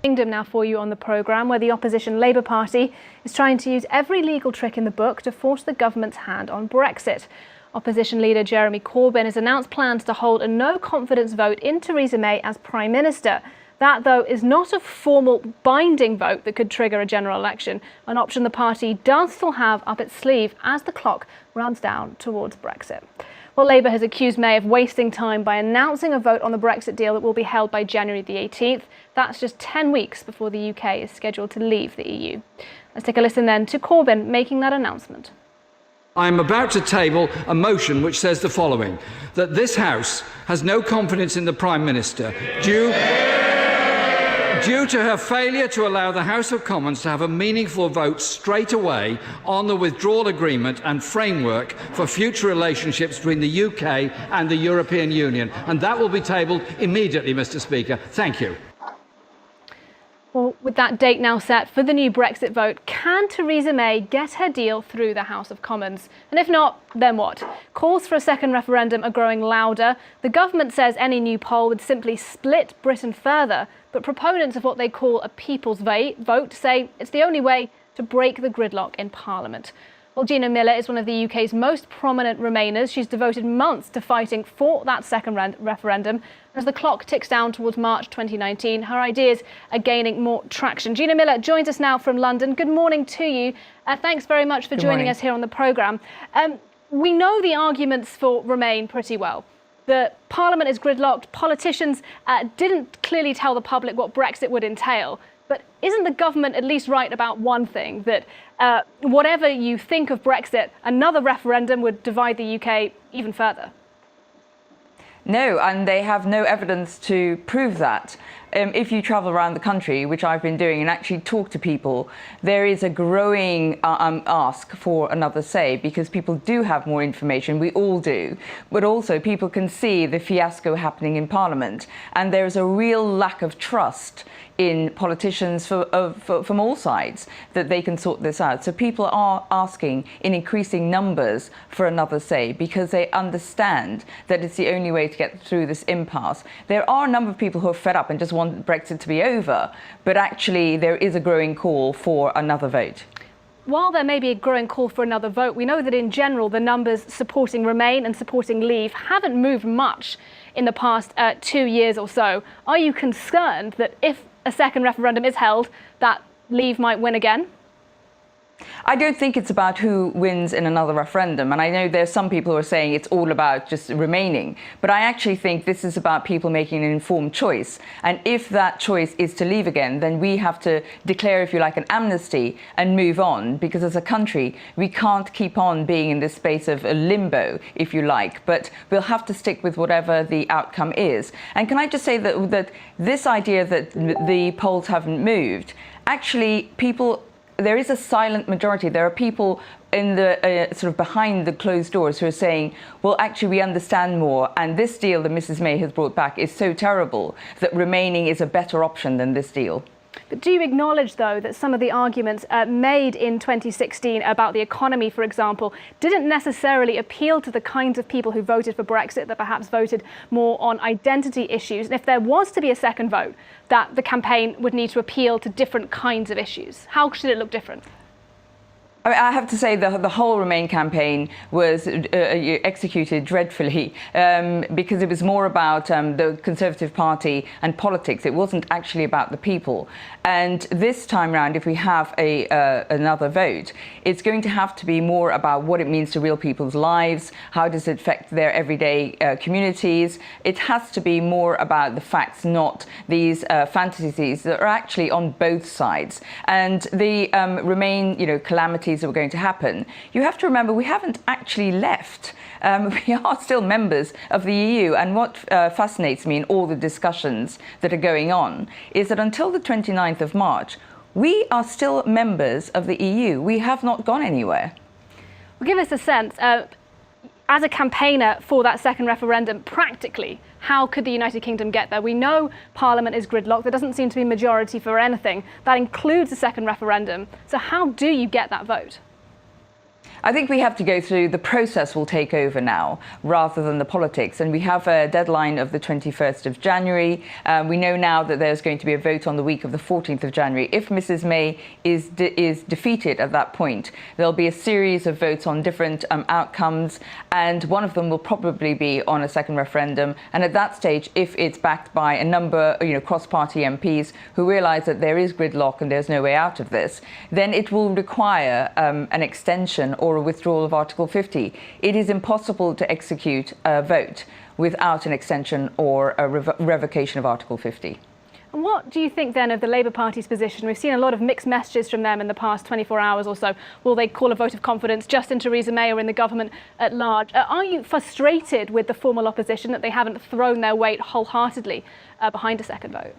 Kingdom now for you on the programme, where the opposition Labour Party is trying to use every legal trick in the book to force the government's hand on Brexit. Opposition leader Jeremy Corbyn has announced plans to hold a no-confidence vote in Theresa May as Prime Minister. That, though, is not a formal binding vote that could trigger a general election, an option the party does still have up its sleeve as the clock runs down towards Brexit. Well, Labour has accused May of wasting time by announcing a vote on the Brexit deal that will be held by January the 18th. That's just 10 weeks before the UK is scheduled to leave the EU. Let's take a listen then to Corbyn making that announcement. I'm about to table a motion which says the following: that this House has no confidence in the Prime Minister due to her failure to allow the House of Commons to have a meaningful vote straight away on the withdrawal agreement and framework for future relationships between the UK and the European Union. And that will be tabled immediately, Mr. Speaker. Thank you. Well, with that date now set for the new Brexit vote, can Theresa May get her deal through the House of Commons? And if not, then what? Calls for a second referendum are growing louder. The government says any new poll would simply split Britain further, but proponents of what they call a people's vote say it's the only way to break the gridlock in Parliament. Well, Gina Miller is one of the UK's most prominent Remainers. She's devoted months to fighting for that second referendum. As the clock ticks down towards March 2019, her ideas are gaining more traction. Gina Miller joins us now from London. Good morning to you. Thanks very much for joining us here on the programme. We know the arguments for Remain pretty well. The Parliament is gridlocked. Politicians didn't clearly tell the public what Brexit would entail. But isn't the government at least right about one thing, that whatever you think of Brexit, another referendum would divide the UK even further? No, and they have no evidence to prove that. If you travel around the country, which I've been doing, and actually talk to people, there is a growing ask for another say, because people do have more information, we all do, but also people can see the fiasco happening in Parliament, and there is a real lack of trust in politicians from all sides that they can sort this out. So people are asking in increasing numbers for another say, because they understand that it's the only way to get through this impasse. There are a number of people who are fed up and just want Brexit to be over, but actually there is a growing call for another vote. While there may be a growing call for another vote, we know that in general the numbers supporting Remain and supporting Leave haven't moved much in the past 2 years or so. Are you concerned that if a second referendum is held, that Leave might win again? I don't think it's about who wins in another referendum, and I know there's some people who are saying it's all about just remaining, but I actually think this is about people making an informed choice, and if that choice is to leave again, then we have to declare, if you like, an amnesty and move on, because as a country we can't keep on being in this space of a limbo, if you like, but we'll have to stick with whatever the outcome is. And can I just say that this idea that the polls haven't moved, actually there is a silent majority. There are people in the sort of behind the closed doors who are saying, well, actually, we understand more. And this deal that Mrs May has brought back is so terrible that remaining is a better option than this deal. But do you acknowledge, though, that some of the arguments made in 2016 about the economy, for example, didn't necessarily appeal to the kinds of people who voted for Brexit, that perhaps voted more on identity issues? And if there was to be a second vote, that the campaign would need to appeal to different kinds of issues. How should it look different? I have to say the whole Remain campaign was executed dreadfully because it was more about the Conservative Party and politics. It wasn't actually about the people. And this time round, if we have another vote, it's going to have to be more about what it means to real people's lives, how does it affect their everyday communities. It has to be more about the facts, not these fantasies that are actually on both sides. And the Remain, calamities that were going to happen, you have to remember we haven't actually left. We are still members of the EU, and what fascinates me in all the discussions that are going on is that until the 29th of March, we are still members of the EU. We have not gone anywhere. Well, give us a sense, as a campaigner for that second referendum, practically, how could the United Kingdom get there? We know Parliament is gridlocked. There doesn't seem to be a majority for anything. That includes a second referendum. So how do you get that vote? I think we have to go through, the process will take over now rather than the politics. And we have a deadline of the 21st of January. We know now that there's going to be a vote on the week of the 14th of January. If Mrs. May is defeated at that point, there'll be a series of votes on different outcomes, and one of them will probably be on a second referendum. And at that stage, if it's backed by a number, cross-party MPs who realise that there is gridlock and there's no way out of this, then it will require an extension or a withdrawal of Article 50. It is impossible to execute a vote without an extension or a revocation of Article 50. And what do you think then of the Labour Party's position? We've seen a lot of mixed messages from them in the past 24 hours or so. Will they call a vote of confidence just in Theresa May or in the government at large? Are you frustrated with the formal opposition that they haven't thrown their weight wholeheartedly behind a second vote?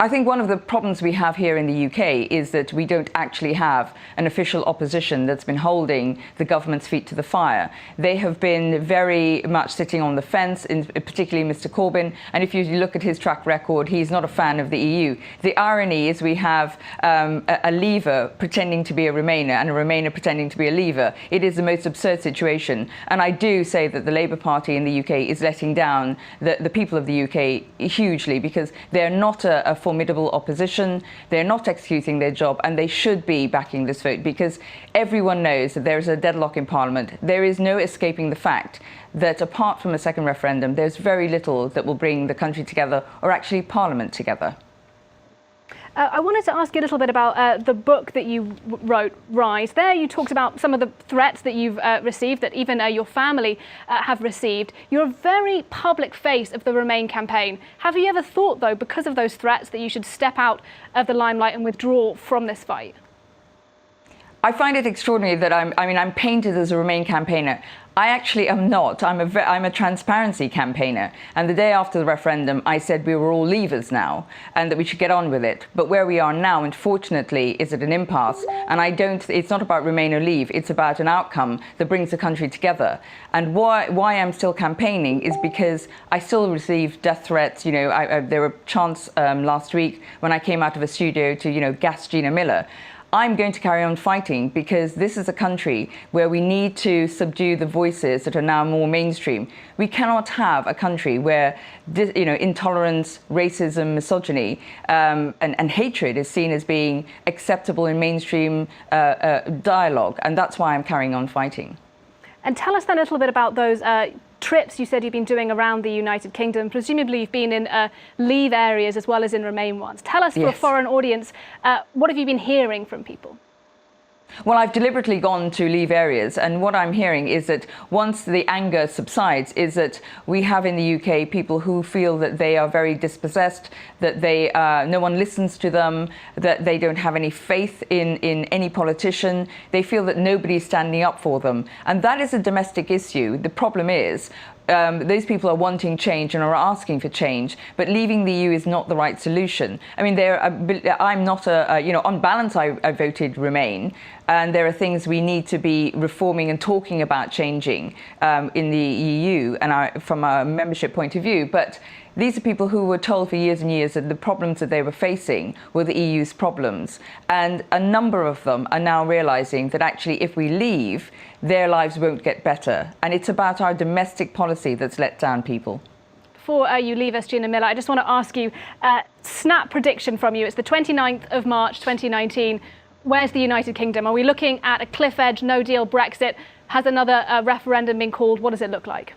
I think one of the problems we have here in the UK is that we don't actually have an official opposition that's been holding the government's feet to the fire. They have been very much sitting on the fence, particularly Mr. Corbyn. And if you look at his track record, he's not a fan of the EU. The irony is we have a Leaver pretending to be a Remainer and a Remainer pretending to be a Leaver. It is the most absurd situation. And I do say that the Labour Party in the UK is letting down the people of the UK hugely, because they're not a formidable opposition. They're not executing their job, and they should be backing this vote, because everyone knows that there is a deadlock in Parliament. There is no escaping the fact that apart from a second referendum, there's very little that will bring the country together, or actually Parliament together. I wanted to ask you a little bit about the book that you wrote, Rise. There you talked about some of the threats that you've received, that even your family have received. You're a very public face of the Remain campaign. Have you ever thought, though, because of those threats, that you should step out of the limelight and withdraw from this fight? I find it extraordinary that I'm painted as a Remain campaigner. I actually am not. I'm a transparency campaigner. And the day after the referendum, I said we were all leavers now and that we should get on with it. But where we are now, unfortunately, is at an impasse. And it's not about Remain or Leave. It's about an outcome that brings the country together. And why I'm still campaigning is because I still receive death threats. There were chants last week when I came out of a studio to, gas Gina Miller. I'm going to carry on fighting, because this is a country where we need to subdue the voices that are now more mainstream. We cannot have a country where intolerance, racism, misogyny and hatred is seen as being acceptable in mainstream dialogue, and that's why I'm carrying on fighting. And tell us then a little bit about those trips you said you've been doing around the United Kingdom. Presumably you've been in Leave areas as well as in Remain ones. Tell us, for a foreign audience, what have you been hearing from people? Well, I've deliberately gone to Leave areas, and what I'm hearing is that once the anger subsides, is that we have in the UK people who feel that they are very dispossessed, that no one listens to them, that they don't have any faith in any politician. They feel that nobody's standing up for them, and that is a domestic issue. The problem is those people are wanting change and are asking for change, but leaving the EU is not the right solution. I mean, I'm not on balance, I voted Remain, and there are things we need to be reforming and talking about changing in the EU and from a membership point of view. But these are people who were told for years and years that the problems that they were facing were the EU's problems. And a number of them are now realising that actually if we leave, their lives won't get better. And it's about our domestic policy that's let down people. Before you leave us, Gina Miller, I just want to ask you, snap prediction from you. It's the 29th of March 2019. Where's the United Kingdom? Are we looking at a cliff edge, no deal Brexit? Has another referendum been called? What does it look like?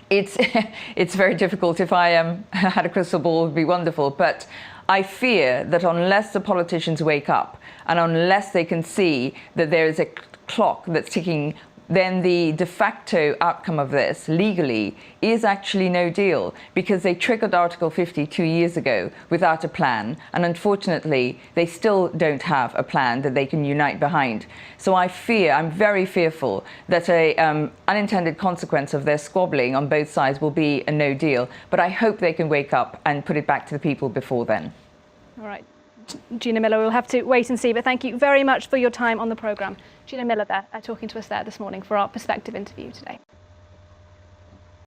It's very difficult. If I had a crystal ball, it would be wonderful. But I fear that unless the politicians wake up and unless they can see that there is a clock that's ticking, then the de facto outcome of this legally is actually no deal, because they triggered Article 50 2 years ago without a plan, and unfortunately they still don't have a plan that they can unite behind. So I'm very fearful that an unintended consequence of their squabbling on both sides will be a no deal, but I hope they can wake up and put it back to the people before then. All right. Gina Miller, we'll have to wait and see, but thank you very much for your time on the programme. Gina Miller there, talking to us there this morning for our Perspective interview today.